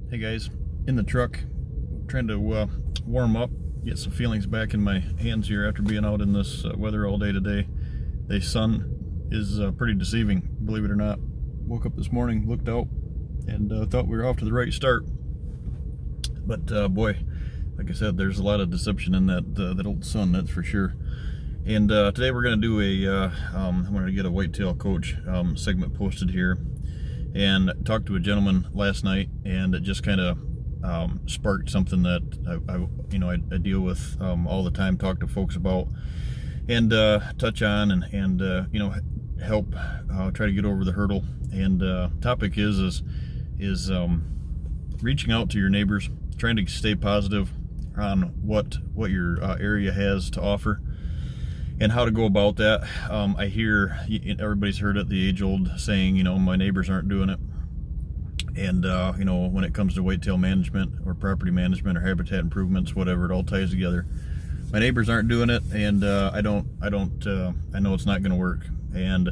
Hey guys, in the truck, trying to warm up, get some feelings back in my hands here after being out in this weather all day today. The sun is pretty deceiving, believe it or not. Woke up this morning, looked out, and thought we were off to the right start. But boy, like I said, there's a lot of deception in that old sun, that's for sure. And today we're going to do I wanted to get a Whitetail Coach segment posted here. And talked to a gentleman last night, and it just kind of sparked something that I deal with all the time, talk to folks about, and touch on, and help try to get over the hurdle. And topic is reaching out to your neighbors, trying to stay positive on what your area has to offer, and how to go about that. I hear, everybody's heard it, the age-old saying, my neighbors aren't doing it. And, when it comes to whitetail management or property management or habitat improvements, whatever, it all ties together. My neighbors aren't doing it, and I know it's not going to work. And,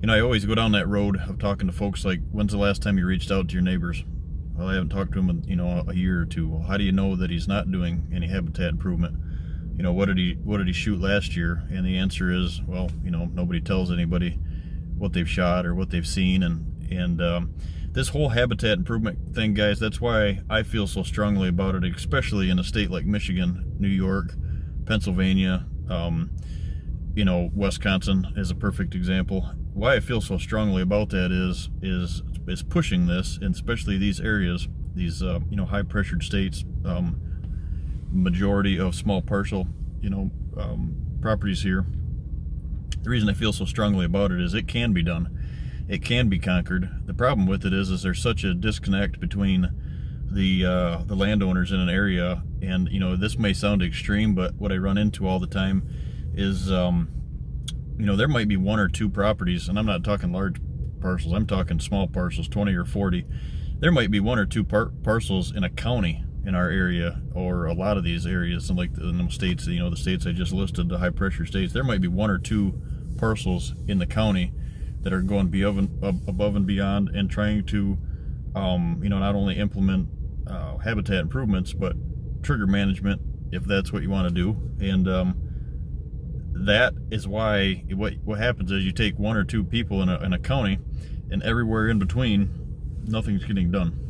I always go down that road of talking to folks like, when's the last time you reached out to your neighbors? Well, I haven't talked to him in, a year or two. Well, how do you know that he's not doing any habitat improvement? What did he shoot last year? And the answer is, well, nobody tells anybody what they've shot or what they've seen. And this whole habitat improvement thing, guys, that's why I feel so strongly about it, especially in a state like Michigan, New York, Pennsylvania, Wisconsin is a perfect example. Why I feel so strongly about that is pushing this, and especially these areas, these high pressured states, majority of small parcel properties here. The reason I feel so strongly about it is it can be done, it can be conquered. The problem with it is there's such a disconnect between the landowners in an area, and this may sound extreme, but what I run into all the time is there might be one or two properties, and I'm not talking large parcels, I'm talking small parcels, 20 or 40. There might be one or two parcels in a county in our area, or a lot of these areas, and like in the states, the states I just listed, the high pressure states, there might be one or two parcels in the county that are going above and beyond, and trying to not only implement habitat improvements, but trigger management, if that's what you want to do. And that is why what happens is you take one or two people in a county, and everywhere in between nothing's getting done.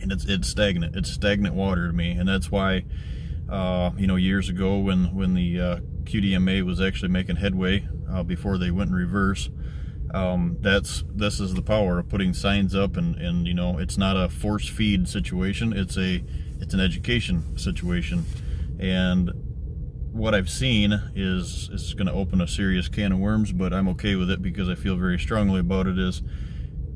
And it's stagnant. It's stagnant water to me, and that's why, years ago when the QDMA was actually making headway before they went in reverse, this is the power of putting signs up, and it's not a force feed situation. It's an education situation, and what I've seen is it's going to open a serious can of worms, but I'm okay with it because I feel very strongly about it.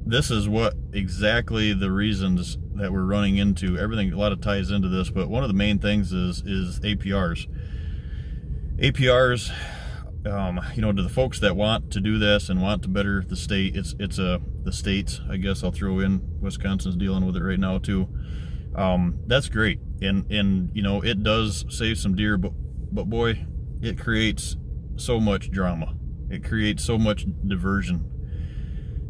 This is what exactly the reasons that we're running into. Everything, a lot of ties into this, but one of the main things is APRs. APRs, to the folks that want to do this and want to better the state, it's the states, I guess I'll throw in, Wisconsin's dealing with it right now too. That's great, and it does save some deer, but boy, it creates so much drama. It creates so much diversion.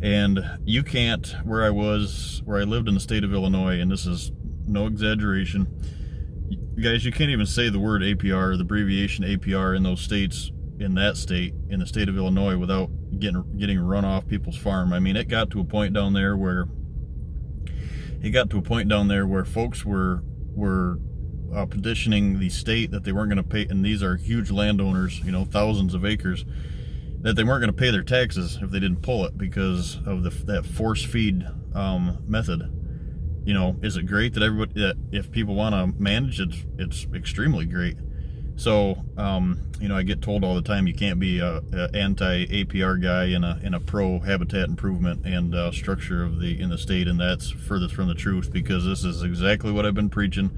And you can't, where I lived in the state of Illinois, and this is no exaggeration, guys, you can't even say the word APR, the abbreviation APR in those states, in the state of Illinois, without getting run off people's farm. I mean, it got to a point down there where folks were petitioning the state that they weren't going to pay, and these are huge landowners, thousands of acres, that they weren't going to pay their taxes if they didn't pull it because of that force feed method. Is it great that if people want to manage it, it's extremely great. So I get told all the time you can't be a anti-APR guy in a pro habitat improvement and structure in the state, and that's furthest from the truth, because this is exactly what I've been preaching.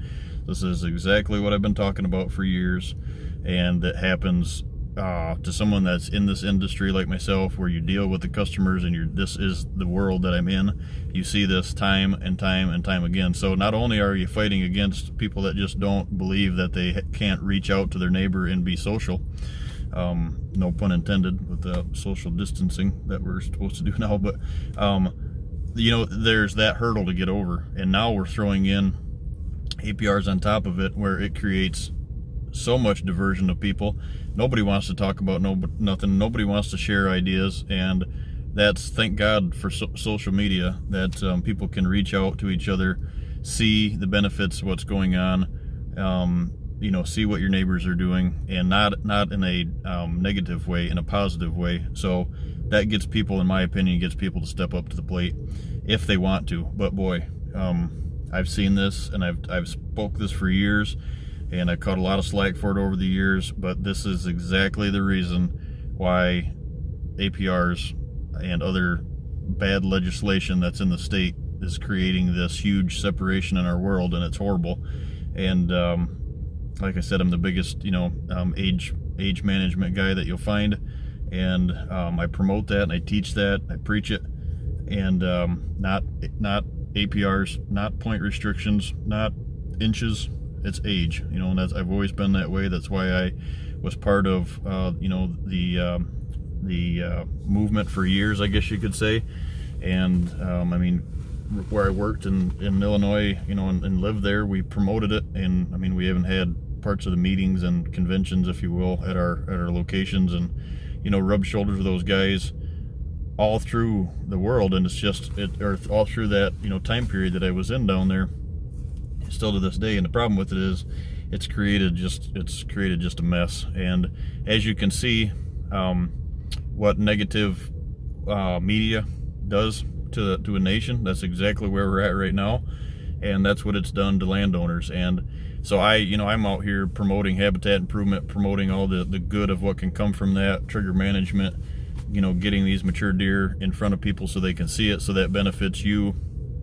This is exactly what I've been talking about for years, and that happens to someone that's in this industry like myself, where you deal with the customers, and this is the world that I'm in. You see this time and time and time again. So not only are you fighting against people that just don't believe that they can't reach out to their neighbor and be social, no pun intended with the social distancing that we're supposed to do now, but there's that hurdle to get over, and now we're throwing in APRs on top of it, where it creates so much diversion of people. Nobody wants to talk about nothing. Nobody wants to share ideas, and that's, thank God for social media, that people can reach out to each other, see the benefits of what's going on, see what your neighbors are doing, and not in a negative way, in a positive way. So that gets people, in my opinion, gets people to step up to the plate if they want to. But boy, I've seen this, and I've spoke this for years, and I caught a lot of slack for it over the years, but this is exactly the reason why APRs and other bad legislation that's in the state is creating this huge separation in our world, and it's horrible. And like I said, I'm the biggest age management guy that you'll find, and I promote that, and I teach that, I preach it, and not APRs, not point restrictions, not inches, it's age, and I've always been that way. That's why I was part of the movement for years, I guess you could say. And where I worked in Illinois, and lived there, we promoted it, and we even had parts of the meetings and conventions, if you will, at our locations, and rubbed shoulders with those guys all through the world. And it's just all through that time period that I was in down there, still to this day. And the problem with it is it's created just a mess. And as you can see, what negative media does to a nation, that's exactly where we're at right now, and that's what it's done to landowners. And so I'm out here promoting habitat improvement, promoting all the good of what can come from that, trigger management, getting these mature deer in front of people so they can see it, so that benefits you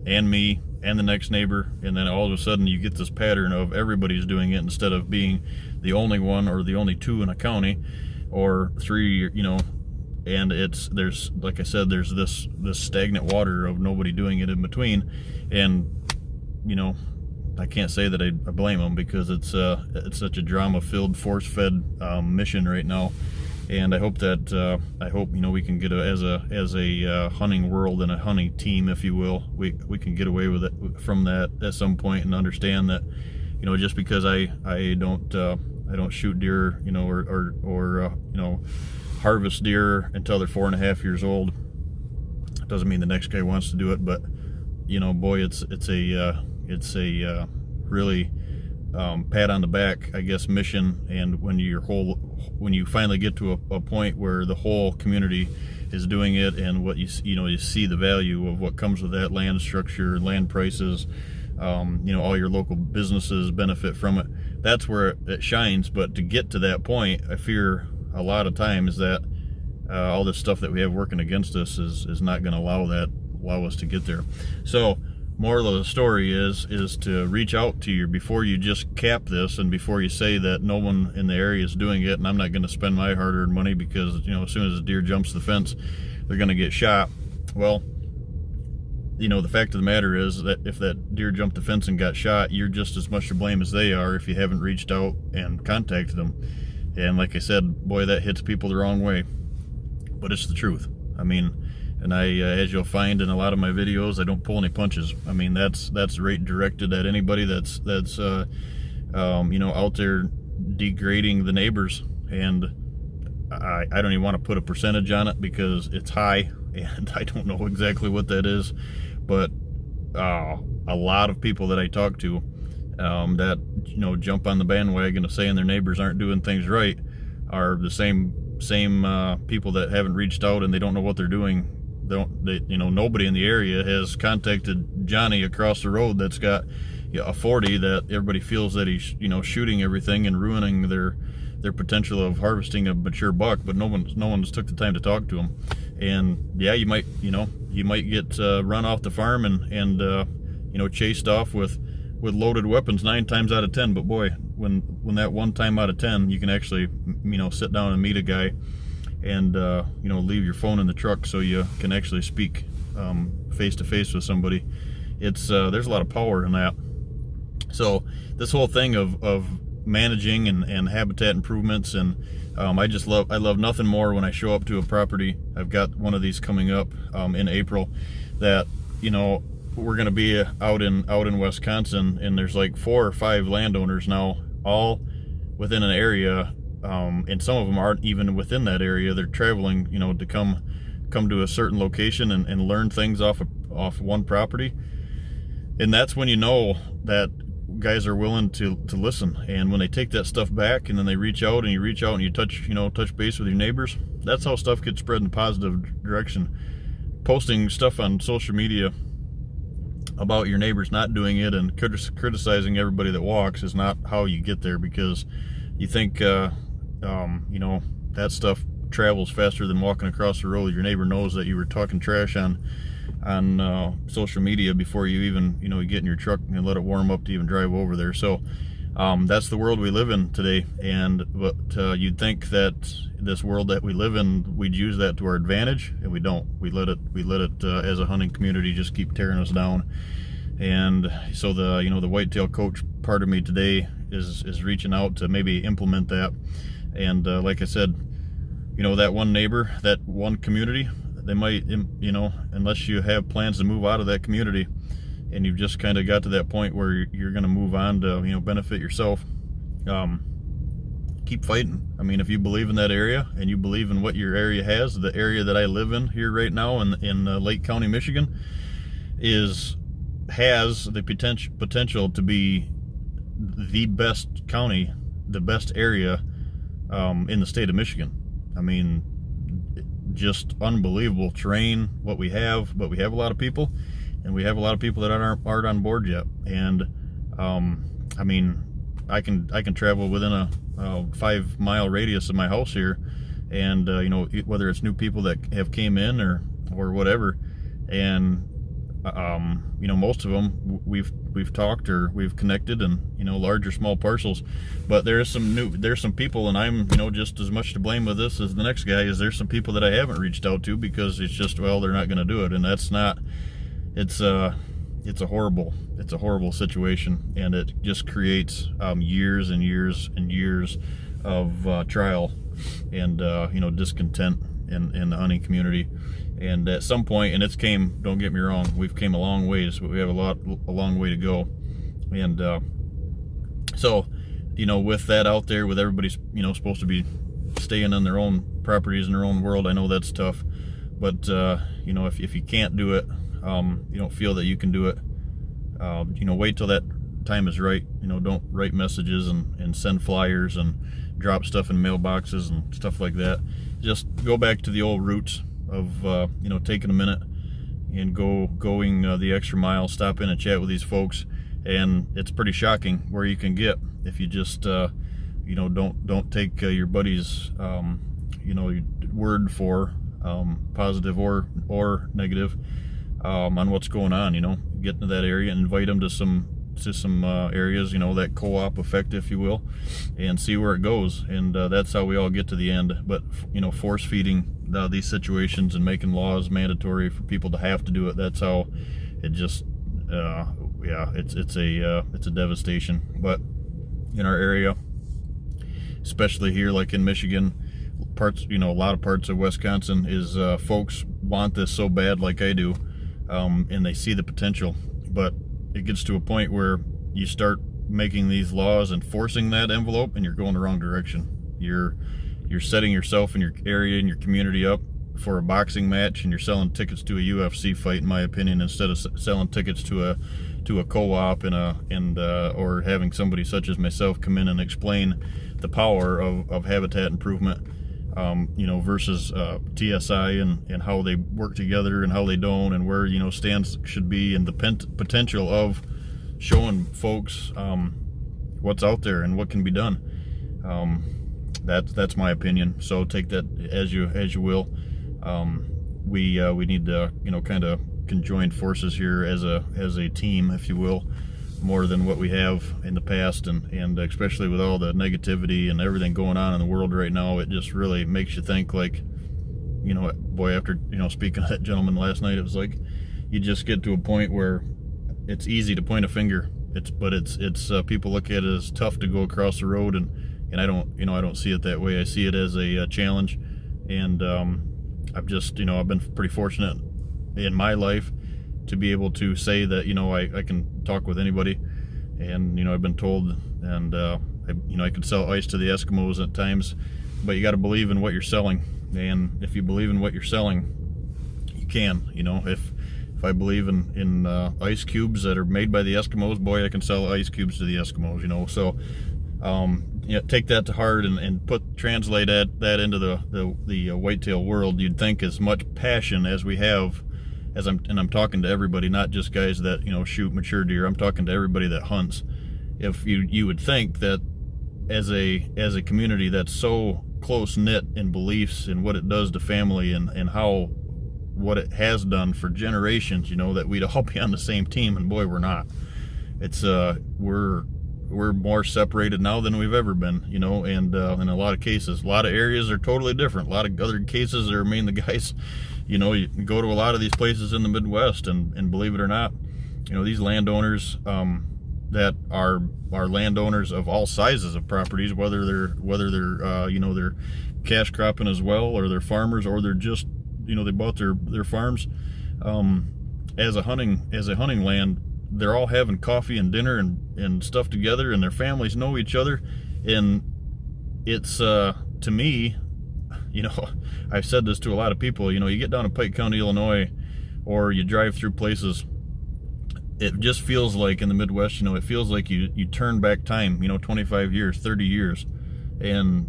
and me and the next neighbor. And then all of a sudden you get this pattern of everybody's doing it, instead of being the only one or the only two in a county or three, and there's, like I said, there's this stagnant water of nobody doing it in between. And I can't say that I blame them, because it's such a drama-filled, force-fed mission right now. And I hope that we can get as a hunting world and a hunting team, if you will, we can get away with it from that at some point, and understand that just because I don't shoot deer, or harvest deer until they're 4.5 years old, doesn't mean the next guy wants to do it. But boy, it's a really pat on the back, I guess, mission. And when you finally get to a point where the whole community is doing it, and what you see the value of what comes with that, land structure, land prices, all your local businesses benefit from it, that's where it shines. But to get to that point, I fear a lot of times that all this stuff that we have working against us is not going to allow us to get there. So moral of the story is to reach out to before you just cap this, and before you say that no one in the area is doing it, and I'm not going to spend my hard-earned money, because as soon as a deer jumps the fence, they're going to get shot. Well, the fact of the matter is that if that deer jumped the fence and got shot, you're just as much to blame as they are if you haven't reached out and contacted them. And like I said, boy, that hits people the wrong way, but it's the truth. And I, as you'll find in a lot of my videos, I don't pull any punches. That's right directed at anybody that's out there degrading the neighbors. And I don't even want to put a percentage on it, because it's high, and I don't know exactly what that is. But a lot of people that I talk to, that jump on the bandwagon of saying their neighbors aren't doing things right, are the same people that haven't reached out, and they don't know what they're doing. Nobody in the area has contacted Johnny across the road that's got a 40 that everybody feels that he's shooting everything and ruining their potential of harvesting a mature buck, but no one's took the time to talk to him. And yeah, you might get run off the farm and chased off with loaded weapons 9 times out of 10. But boy, when that 1 time out of 10, you can actually sit down and meet a guy, and leave your phone in the truck so you can actually speak face to face with somebody. It's there's a lot of power in that. So this whole thing of managing and habitat improvements, and I love nothing more when I show up to a property. I've got one of these coming up in April, that you know, we're going to be out in Wisconsin, and there's like 4 or 5 landowners now, all within an area, and some of them aren't even within that area. They're traveling, you know, to come to a certain location and learn things off one property. And that's when you know that guys are willing to listen. And when they take that stuff back, and then they reach out, and you touch base with your neighbors, that's how stuff gets spread in a positive direction. Posting stuff on social media about your neighbors not doing it and criticizing everybody that walks is not how you get there, because you think you know, that stuff travels faster than walking across the road. Your neighbor knows that you were talking trash on social media before you even, you know, get in your truck and let it warm up to even drive over there. So that's the world we live in today. But you'd think that this world that we live in, we'd use that to our advantage, and we don't. We let it as a hunting community just keep tearing us down. And so the Whitetail Coach part of me today is reaching out to maybe implement that. And like I said, you know, that one neighbor, that one community, they might, you know, unless you have plans to move out of that community and you've just kind of got to that point where you're going to move on to, you know, benefit yourself, keep fighting. I mean, if you believe in that area and you believe in what your area has, the area that I live in here right now in Lake County, Michigan, has the potential to be the best county, the best area in the state of Michigan. I mean, just unbelievable terrain, what we have, but we have a lot of people, and we have a lot of people that aren't on board yet. And I mean, I can travel within a 5-mile radius of my house here, and you know, whether it's new people that have came in or whatever, and you know, most of them we've talked or we've connected, and you know, large or small parcels. But there's some people, and I'm, you know, just as much to blame with this as the next guy. Is there's some people that I haven't reached out to because it's just, well, they're not going to do it, and that's not. It's a horrible situation, and it just creates years and years and years of trial and you know, discontent in the hunting community. And at some point, and don't get me wrong, we've came a long ways, but we have a long way to go. And so, you know, with that out there, with everybody's, you know, supposed to be staying on their own properties in their own world, I know that's tough. But you know, if you can't do it, you don't feel that you can do it, you know, wait till that time is right. You know, don't write messages and send flyers and drop stuff in mailboxes and stuff like that. Just go back to the old roots of you know, taking a minute and going the extra mile, stop in and chat with these folks. And it's pretty shocking where you can get if you just you know, don't take your buddy's you know, word for positive or negative on what's going on. You know, get into that area and invite them to some areas, you know, that co-op effect, if you will, and see where it goes. And that's how we all get to the end. But you know, force feeding these situations and making laws mandatory for people to have to do it, that's how it just yeah, it's a devastation. But in our area, especially here, like in Michigan, you know, a lot of parts of Wisconsin, is folks want this so bad, like I do, and they see the potential. But it gets to a point where you start making these laws and forcing that envelope, and you're going the wrong direction. You're setting yourself and your area and your community up for a boxing match, and you're selling tickets to a UFC fight, in my opinion, instead of selling tickets to a co-op or having somebody such as myself come in and explain the power of habitat improvement, you know, versus TSI and how they work together and how they don't, and where, you know, stands should be, and the potential of showing folks what's out there and what can be done. That's my opinion. So take that as you will. We need to, you know, kind of conjoin forces here as a team, if you will, more than what we have in the past, and especially with all the negativity and everything going on in the world right now, it just really makes you think, like, you know, boy, after, you know, speaking to that gentleman last night, it was like you just get to a point where it's easy to point a finger. It's people look at it as tough to go across the road, and I don't see it that way. I see it as a challenge, and I've been pretty fortunate in my life to be able to say that, you know, I can talk with anybody, and, you know, I've been told, and I can sell ice to the Eskimos at times, but you got to believe in what you're selling. And if you believe in what you're selling, you can. You know, if I believe in ice cubes that are made by the Eskimos, boy, I can sell ice cubes to the Eskimos. You know, so you know, take that to heart and translate that into the whitetail world. You'd think as much passion as we have, and I'm talking to everybody, not just guys that, you know, shoot mature deer. I'm talking to everybody that hunts. If you would think that as a community that's so close knit in beliefs and what it does to family and what it has done for generations, you know, that we'd all be on the same team, and boy, we're not. It's we're more separated now than we've ever been, you know, and in a lot of cases, a lot of areas are totally different. A lot of other cases are, I mean, the guys, you know, you can go to a lot of these places in the Midwest, and believe it or not, you know, these landowners that are landowners of all sizes of properties, whether they're you know, they're cash cropping as well, or they're farmers, or they're just, you know, they bought their farms as a hunting land. They're all having coffee and dinner and stuff together, and their families know each other. And it's to me, you know, I've said this to a lot of people, you know, you get down to Pike County, Illinois, or you drive through places, it just feels like in the Midwest, you know, it feels like you turn back time, you know, 25 years, 30 years, and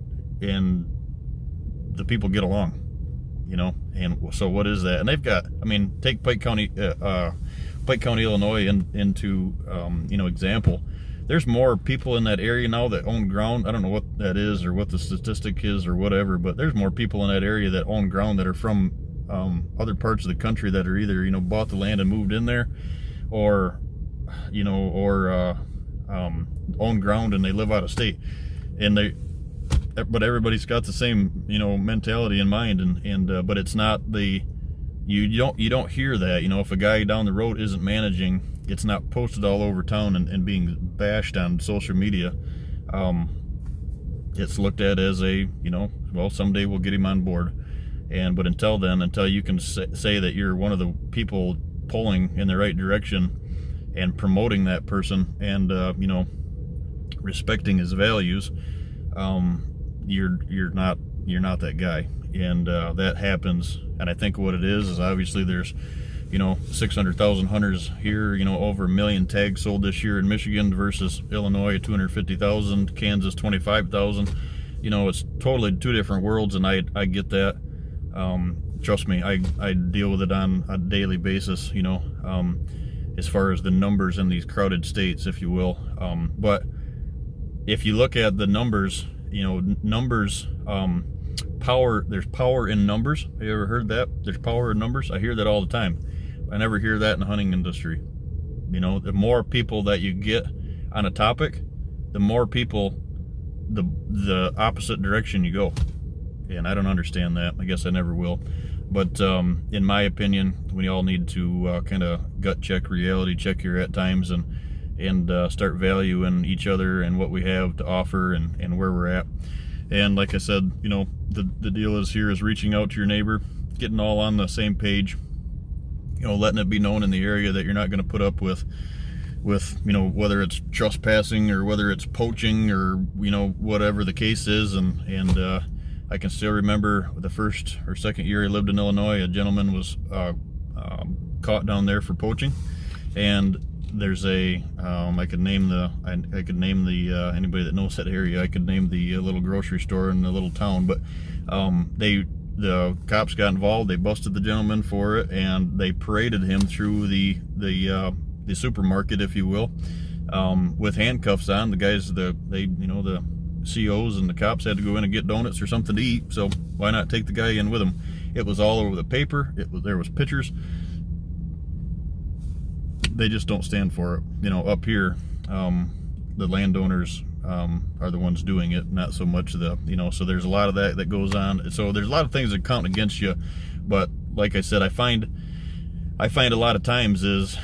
the people get along, you know. And so what is that? And they've got, I mean, take Pike County, Illinois into you know, example. There's more people in that area now that own ground. I don't know what that is or what the statistic is or whatever, but there's more people in that area that own ground that are from other parts of the country that are either, you know, bought the land and moved in there, or, you know, or own ground and they live out of state. And but everybody's got the same, you know, mentality in mind, and but it's not the, you don't hear that, you know, if a guy down the road isn't managing, it's not posted all over town and being bashed on social media. It's looked at as a, you know, well, someday we'll get him on board. But until then, until you can say that you're one of the people pulling in the right direction and promoting that person, and you know, respecting his values, you're not that guy. And that happens. And I think what it is obviously there's, you know, 600,000 hunters here, you know, over 1 million tags sold this year in Michigan versus Illinois 250,000, Kansas 25,000. You know, it's totally two different worlds, and I get that. Trust me, I deal with it on a daily basis, you know, as far as the numbers in these crowded states, if you will. But if you look at the numbers, you know, numbers, power, there's power in numbers. Have you ever heard that? There's power in numbers. I hear that all the time. I never hear that in the hunting industry. You know, the more people that you get on a topic, the more people, the opposite direction you go. And I don't understand that. I guess I never will. But in my opinion, we all need to kind of gut check, reality check here at times, and start valuing each other and what we have to offer and where we're at. And like I said, you know, the deal is here is reaching out to your neighbor, getting all on the same page, you know, letting it be known in the area that you're not going to put up with, you know, whether it's trespassing or whether it's poaching or, you know, whatever the case is. And I can still remember the first or second year I lived in Illinois, a gentleman was caught down there for poaching. And there's a I could name the anybody that knows that area. I could name the little grocery store in the little town, but the cops got involved. They busted the gentleman for it, and they paraded him through the supermarket, if you will, with handcuffs on. The guys, the COs and the cops had to go in and get donuts or something to eat, so why not take the guy in with them? It was all over the paper. There was pictures. They just don't stand for it. You know, up here, the landowners are the ones doing it, not so much the, you know, so there's a lot of that goes on. So there's a lot of things that count against you. But like I said, I find a lot of times is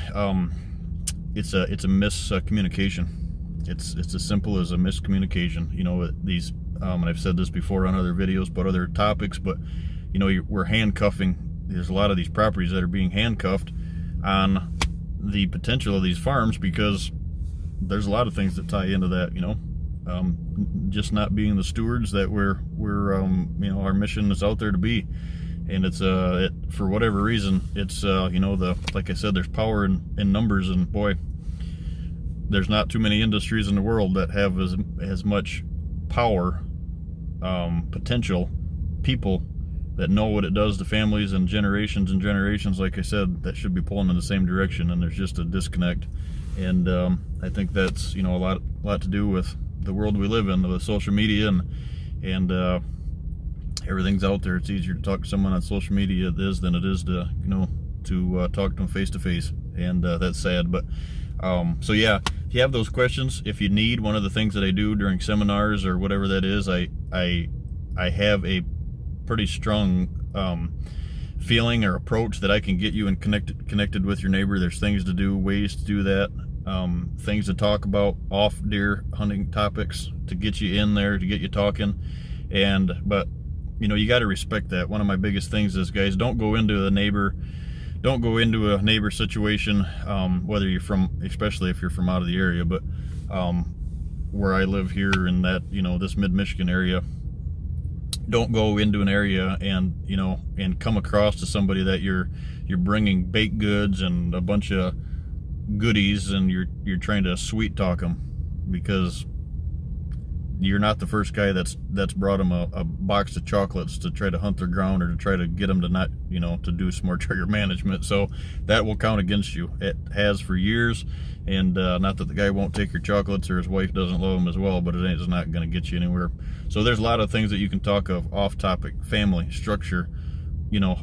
it's a miscommunication. It's as simple as a miscommunication. You know, these and I've said this before on other videos, but other topics, but you know, we're handcuffing. There's a lot of these properties that are being handcuffed on the potential of these farms, because there's a lot of things that tie into that, you know. Just not being the stewards that we're you know, our mission is out there to be. And it's for whatever reason, it's you know, like I said, there's power in numbers, and boy, there's not too many industries in the world that have as much power, potential, people that know what it does to families and generations, like I said, that should be pulling in the same direction, and there's just a disconnect. And I think that's, you know, a lot to do with the world we live in, with social media and everything's out there. It's easier to talk to someone on social media than it is to, you know, to talk to them face to face, and that's sad. But so yeah, if you have those questions, if you need one of the things that I do during seminars or whatever that is, I have a pretty strong feeling or approach that I can get you and connected with your neighbor. There's things to do, ways to do that, things to talk about, off deer hunting topics to get you in there, to get you talking. But you know, you got to respect that. One of my biggest things is, guys, don't go into a neighbor situation, whether you're from, especially if you're from out of the area, but where I live here in that, you know, this mid-Michigan area, don't go into an area and, you know, and come across to somebody that you're bringing baked goods and a bunch of goodies, and you're trying to sweet talk them, because you're not the first guy that's brought them a box of chocolates to try to hunt their ground, or to try to get them to not, you know, to do some more trigger management. So that will count against you. It has for years. And not that the guy won't take your chocolates or his wife doesn't love them as well, but it's not going to get you anywhere. So there's a lot of things that you can talk of off topic: family structure, you know,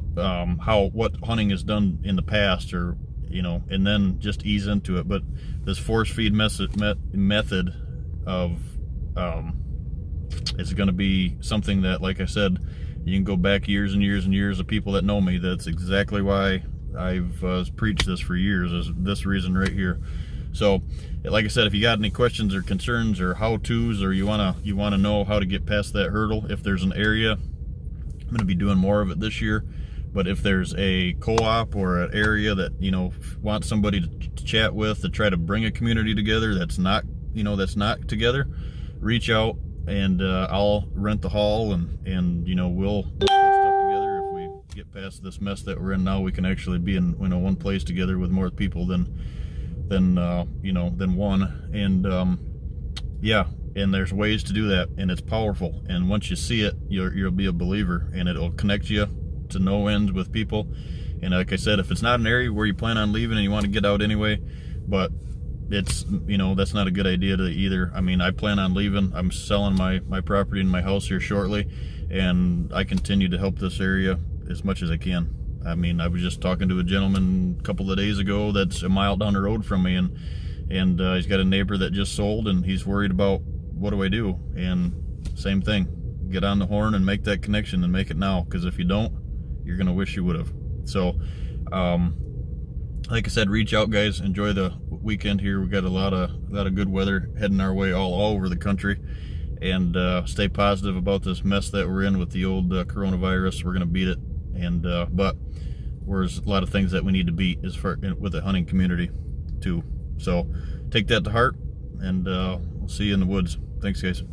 what hunting is done in the past, or, you know, and then just ease into it. But this force feed method of it's going to be something that, like I said, you can go back years and years and years of people that know me. That's exactly why I've preached this for years, is this reason right here. So, like I said, if you got any questions or concerns or how-tos, or you wanna know how to get past that hurdle, if there's an area, I'm going to be doing more of it this year. But if there's a co-op or an area that, you know, wants somebody to chat with, to try to bring a community together that's not, you know, that's not together, reach out, and I'll rent the hall, and you know, we'll put stuff together. If we get past this mess that we're in now, we can actually be in, you know, one place together with more people than one. And yeah, and there's ways to do that, and it's powerful. And once you see it, you'll be a believer, and it'll connect you to no end with people. And like I said, if it's not an area where you plan on leaving and you want to get out anyway, but it's, you know, that's not a good idea to either. I mean, I plan on leaving. I'm selling my property and my house here shortly, and I continue to help this area as much as I can. I mean, I was just talking to a gentleman a couple of days ago that's a mile down the road from me, and he's got a neighbor that just sold, and he's worried about, what do I do? And same thing, get on the horn and make that connection, and make it now, because if you don't, you're gonna wish you would have. So like I said, reach out, guys. Enjoy the weekend here. We got a lot of good weather heading our way all over the country, and stay positive about this mess that we're in with the old coronavirus. We're gonna beat it, and but there's a lot of things that we need to beat as far with the hunting community too. So take that to heart, and we'll see you in the woods. Thanks, guys.